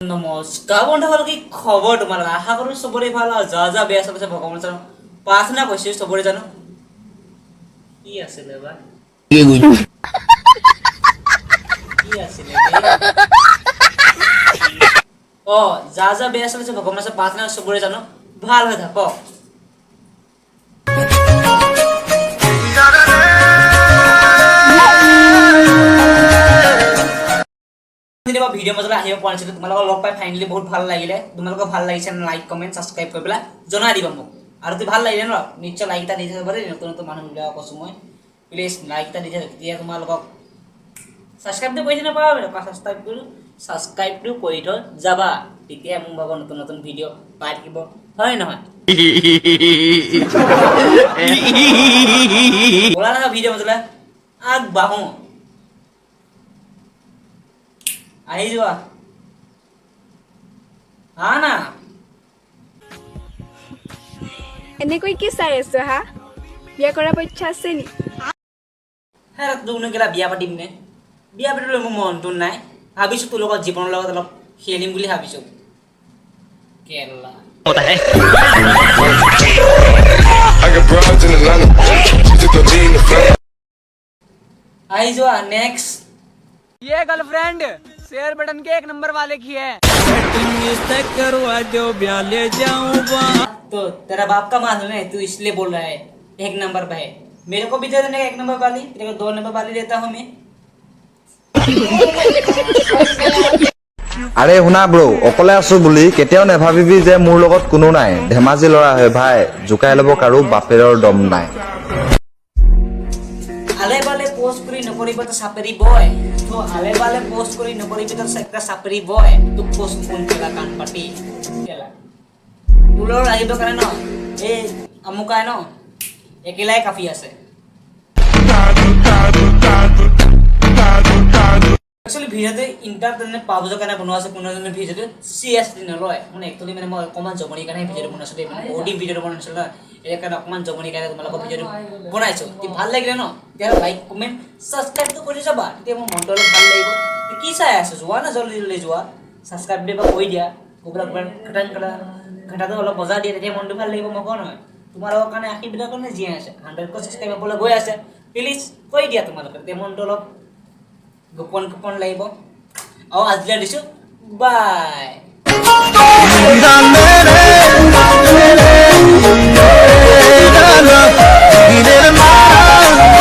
নমস্কাৰ বন্ধুসকল, কি খবৰ তোমাৰ? আশা কৰোঁ চবৰে ভাল আৰু যা যা বেয়া চলিছে ভগৱানৰ ওচৰত প্ৰাৰ্থনা কৰিছোঁ চবৰে জানো কি আছিলে বা কি আছিলে যা যা বেয়া চলিছে ভগৱানৰ ওচৰত প্ৰাৰ্থনা চবৰে জানো ভাল হৈ থাকক। ভিডিঅ' মাজলৈ আহিব পৰা নাছিলোঁ, তোমালোকক লগ পাই ফাইনেলি বহুত ভাল লাগিলে। তোমালোকক ভাল লাগিছে লাইক কমেণ্ট ছাবস্ক্ৰাইব কৰি পেলাই জনাই দিবা মোক। আৰু যদি ভাল লাগিলে ন নিশ্চয় লাইক এটা দি থাকিব দেই। নতুন নতুন মানুহবিলাকক কৈছোঁ মই, প্লিজ লাইক এটা দি থাকিব। তেতিয়া তোমালোকক ছাবস্ক্ৰাইবটো কৰি নাপাবা, ছাবস্ক্ৰাইবটো কৰি থৈ যাবা। তেতিয়া মোৰ ভাগৰ নতুন নতুন ভিডিঅ' পাই থাকিব, হয় নহয়? ব'লা নহয় ভিডিঅ' মাজলৈ আগবাঢ়ো। আহি যোৱা হা না এনেকৈ কি চাই আছো হা? বিয়া কৰাব ইচ্ছা আছে নি? হ্যাঁ তোক কেলা বিয়া পাতিম নে? বিয়া পাতিবলৈ মোৰ মনটো নাই। ভাবিছোঁ তোৰ লগত জীৱনৰ লগত অলপ খেলিম বুলি ভাবিছোঁ। কেলা আহি যোৱা নেক্সট। ये गर्लफ्रेंड शेयर बटन के 1 नंबर वाले की है। करवा दो ब्याह ले जाऊंगा। तो तेरा बाप का मालूम है, तू इसलिए बोल रहा है 1 नंबर पे है। मेरे को भी दे देने 1 नंबर वाली, तेरे को 2 नंबर वाली देता हूँ मैं। আরে শুনা ব্ৰো, অকলে আছো বুলি কেতিয়াও নেভাবিবি যে মোৰ লগত কোনো নাই। ধেমাজি লৰা হয় ভাই, জুকাই ল'ব কাৰো বাপেৰৰ দম নাই। আলে বালে পোস্ট কৰি নকৰিব তো সাপৰি বয়। তো আলে বালে পোস্ট কৰি নকৰিব তো একটা সাপৰি বয়। তো পোস্ট কোন কেলা কান পাটি কেলা তোলৰ আহিব কাৰণে ন এই আমুকাই ন একেলাই কাফি আছে। একচুৱেলি ভিডিঅ'টো ইণ্টাৰটেইনমেণ্ট পাবলৈ কাৰণে বনোৱা আছে। কোনো এজনে ভিডিঅ'টো চিৰিয়াছলি নলয়। মানে একচুৱেলি মানে মই অকণমান জমনিৰ কাৰণে ভিডিঅ'টো বনাইছোঁ দেই। মানে বহুত দিন ভিডিঅ'টো বনাইছিলোঁ ন, এই কাৰণে অকণমান জমনিৰ কাৰণে তোমালোকৰ ভিডিঅ'টো বনাইছোঁ। তেতিয়া ভাল লাগিলে ন, তেতিয়া লাইক কমেণ্ট ছাবস্ক্ৰাইবটো কৰি যাবা। তেতিয়া মোৰ মনটো অলপ ভাল লাগিব। কি চাই আছোঁ? যোৱা না জল্দি জল্দি যোৱা, ছাবস্ক্ৰাইব দিবা কৰি দিয়া। গোবিলাক ঘটাটো অলপ বজাৰ দিয়ে, তেতিয়া মনটো ভাল লাগিব। মই কওঁ নহয় তোমালোকৰ কাৰণে আশীৰ্বাদৰ কাৰণে জীয়াই আছে। 100 ছাবস্ক্ৰাইব হ'বলৈ গৈ আছে, প্লিজ কৰি দিয়া তোমালোকে। তেতিয়া মনটো অলপ গোপন গোপন লাগিব। আৰু আজিলৈ দিছোঁ বাই।